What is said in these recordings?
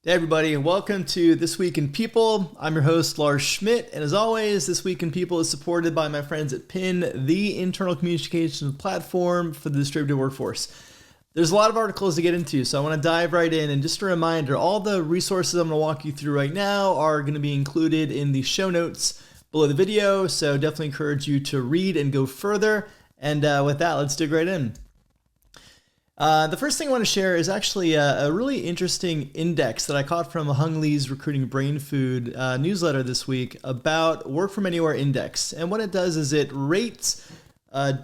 Hey everybody, and welcome to This Week in People. I'm your host, Lars Schmidt, and as always, This Week in People is supported by my friends at PIN, the internal communications platform for the distributed workforce. There's a lot of articles to get into, so I want to dive right in. And just a reminder, all the resources I'm going to walk you through right now are going to be included in the show notes below the video, so definitely encourage you to read and go further. And with that, let's dig right in. The first thing I want to share is actually a really interesting index that I caught from Hung Lee's Recruiting Brain Food newsletter this week about Work From Anywhere Index. And what it does is it rates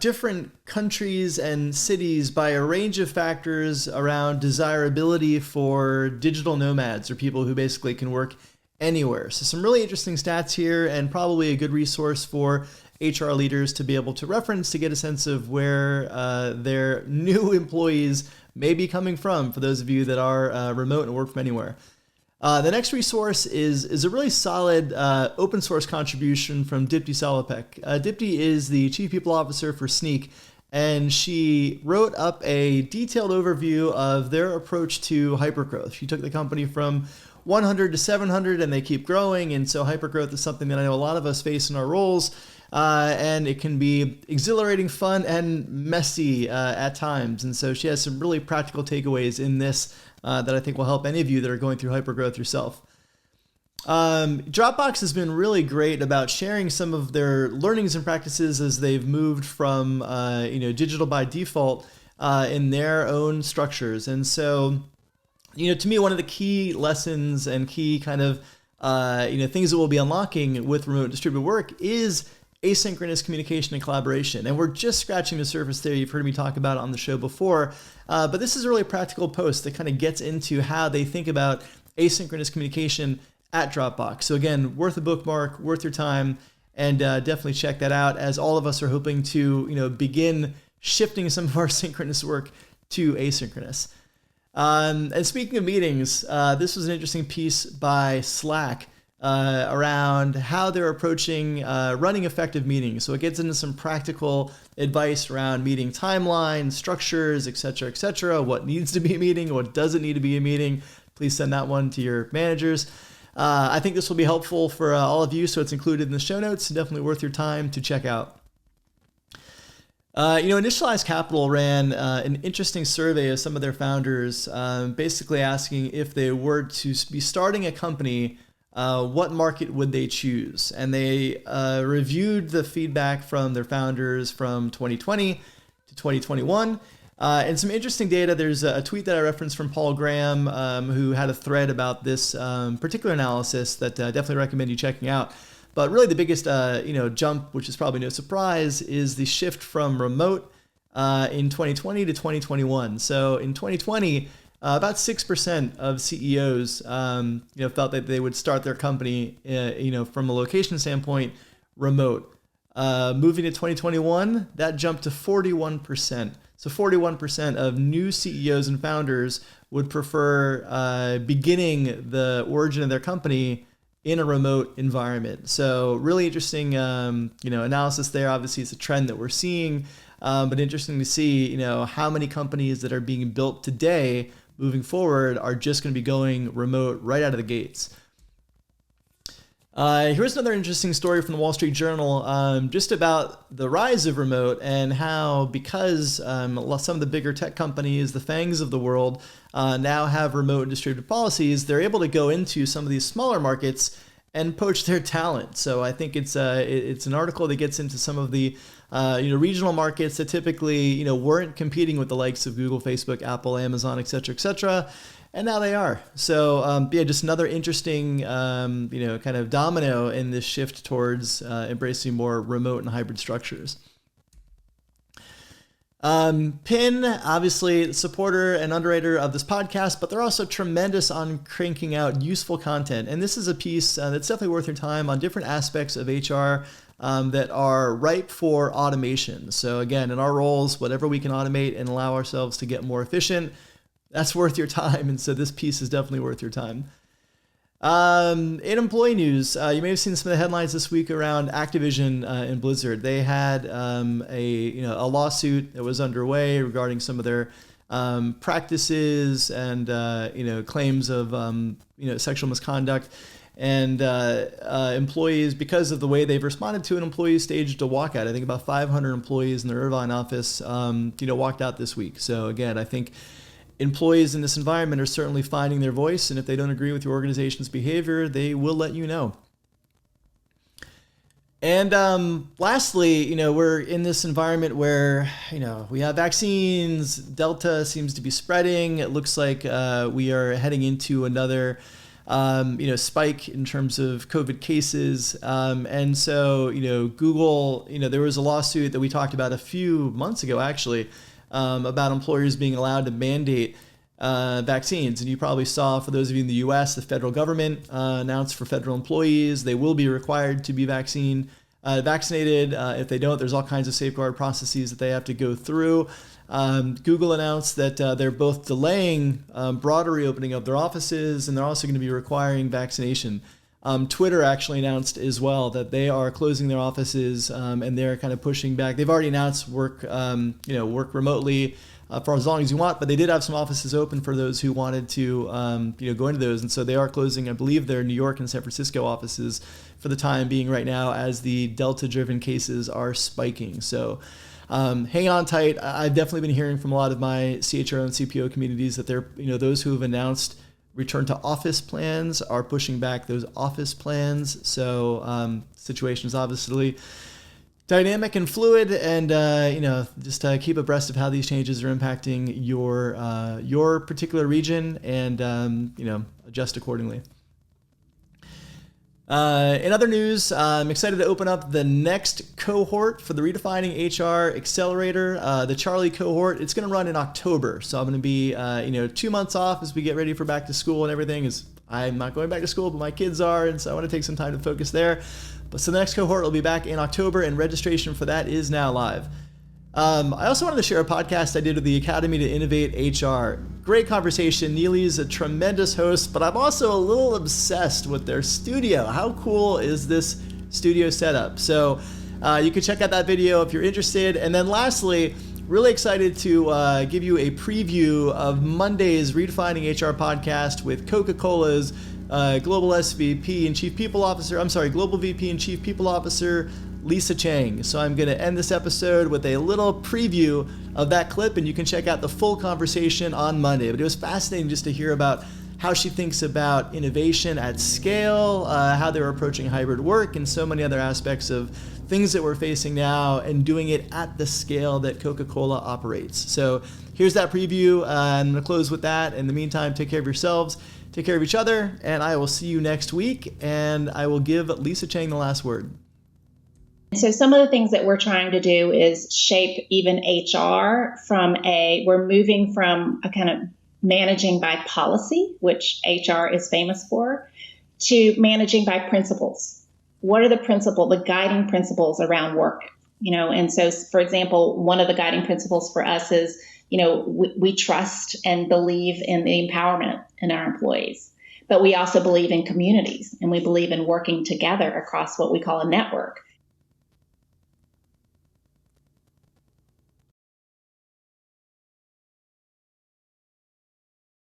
different countries and cities by a range of factors around desirability for digital nomads, or people who basically can work anywhere. So some really interesting stats here, and probably a good resource for HR leaders to be able to reference to get a sense of where their new employees may be coming from, for those of you that are remote and work from anywhere. The next resource is a really solid open source contribution from Dipti Salopek. Dipti is the Chief People Officer for Sneak, and she wrote up a detailed overview of their approach to hypergrowth. She took the company from 100 to 700, and they keep growing, and so hypergrowth is something that I know a lot of us face in our roles. And it can be exhilarating, fun, and messy at times. And so she has some really practical takeaways in this that I think will help any of you that are going through hypergrowth yourself. Dropbox has been really great about sharing some of their learnings and practices as they've moved from digital by default in their own structures. And so, to me, one of the key lessons and key kind of things that we'll be unlocking with remote distributed work is asynchronous communication and collaboration. And we're just scratching the surface there. You've heard me talk about it on the show before, but this is a really practical post that kind of gets into how they think about asynchronous communication at Dropbox. So again, worth a bookmark, worth your time, and definitely check that out, as all of us are hoping to begin shifting some of our synchronous work to asynchronous. And speaking of meetings, this was an interesting piece by Slack around how they're approaching running effective meetings. So it gets into some practical advice around meeting timelines, structures, etc., what needs to be a meeting, what doesn't need to be a meeting. Please send that one to your managers. I think this will be helpful for all of you, so it's included in the show notes. Definitely worth your time to check out. Initialized Capital ran an interesting survey of some of their founders, basically asking if they were to be starting a company, what market would they choose? And they reviewed the feedback from their founders from 2020 to 2021. And some interesting data. There's a tweet that I referenced from Paul Graham, who had a thread about this particular analysis that definitely recommend you checking out. But really the biggest jump, which is probably no surprise, is the shift from remote in 2020 to 2021. So in 2020, about 6% of CEOs, felt that they would start their company, from a location standpoint, remote. Moving to 2021, that jumped to 41%. So 41% of new CEOs and founders would prefer beginning the origin of their company in a remote environment. So really interesting, analysis there. Obviously, it's a trend that we're seeing, but interesting to see, how many companies that are being built today moving forward are just going to be going remote right out of the gates. Here's another interesting story from the Wall Street Journal, just about the rise of remote and how, because some of the bigger tech companies, the FANGs of the world, now have remote and distributed policies, they're able to go into some of these smaller markets and poach their talent. So I think it's an article that gets into some of the regional markets that typically weren't competing with the likes of Google, Facebook, Apple, Amazon, etc., and now they are. So just another interesting kind of domino in this shift towards embracing more remote and hybrid structures. PIN, obviously the supporter and underwriter of this podcast, but they're also tremendous on cranking out useful content. And this is a piece that's definitely worth your time on different aspects of HR that are ripe for automation. So again, in our roles, whatever we can automate and allow ourselves to get more efficient, that's worth your time. And so this piece is definitely worth your time. In employee news, you may have seen some of the headlines this week around Activision and Blizzard. They had a lawsuit that was underway regarding some of their practices and claims of sexual misconduct. And employees, because of the way they've responded to an employee, staged a walkout. I think about 500 employees in the Irvine office, walked out this week. So again, I think employees in this environment are certainly finding their voice, and if they don't agree with your organization's behavior, they will let you know. And lastly, we're in this environment where, we have vaccines. Delta seems to be spreading. It looks like we are heading into another spike in terms of COVID cases. And so, Google, there was a lawsuit that we talked about a few months ago, actually, about employers being allowed to mandate vaccines. And you probably saw, for those of you in the US, the federal government announced for federal employees, they will be required to be vaccinated. If they don't, there's all kinds of safeguard processes that they have to go through. Google announced that they're both delaying broader reopening of their offices, and they're also going to be requiring vaccination. Twitter actually announced as well that they are closing their offices, and they're kind of pushing back. They've already announced work remotely for as long as you want, but they did have some offices open for those who wanted to go into those, and so they are closing, I believe, their New York and San Francisco offices for the time being right now, as the Delta-driven cases are spiking. So hang on tight. I've definitely been hearing from a lot of my CHRO and CPO communities that they're, those who have announced return to office plans are pushing back those office plans. So situation is obviously dynamic and fluid, and just keep abreast of how these changes are impacting your particular region, and adjust accordingly. In other news, I'm excited to open up the next cohort for the Redefining HR Accelerator, the Charlie cohort. It's going to run in October, so I'm going to be 2 months off as we get ready for back to school and everything. I'm not going back to school, but my kids are, and so I want to take some time to focus there. But so the next cohort will be back in October, and registration for that is now live. I also wanted to share a podcast I did with the Academy to Innovate HR. Great conversation. Neely's a tremendous host, but I'm also a little obsessed with their studio. How cool is this studio setup? So you can check out that video if you're interested. And then lastly, really excited to give you a preview of Monday's Redefining HR podcast with Coca-Cola's Global VP and Chief People Officer, Lisa Chang. So I'm going to end this episode with a little preview of that clip, and you can check out the full conversation on Monday. But it was fascinating just to hear about how she thinks about innovation at scale, how they're approaching hybrid work, and so many other aspects of things that we're facing now, and doing it at the scale that Coca-Cola operates. So here's that preview. I'm going to close with that. In the meantime, take care of yourselves, take care of each other, and I will see you next week, and I will give Lisa Chang the last word. So some of the things that we're trying to do is shape even HR we're moving from a kind of managing by policy, which HR is famous for, to managing by principles. What are the guiding principles around work? And so, for example, one of the guiding principles for us is, we trust and believe in the empowerment in our employees. But we also believe in communities, and we believe in working together across what we call a network.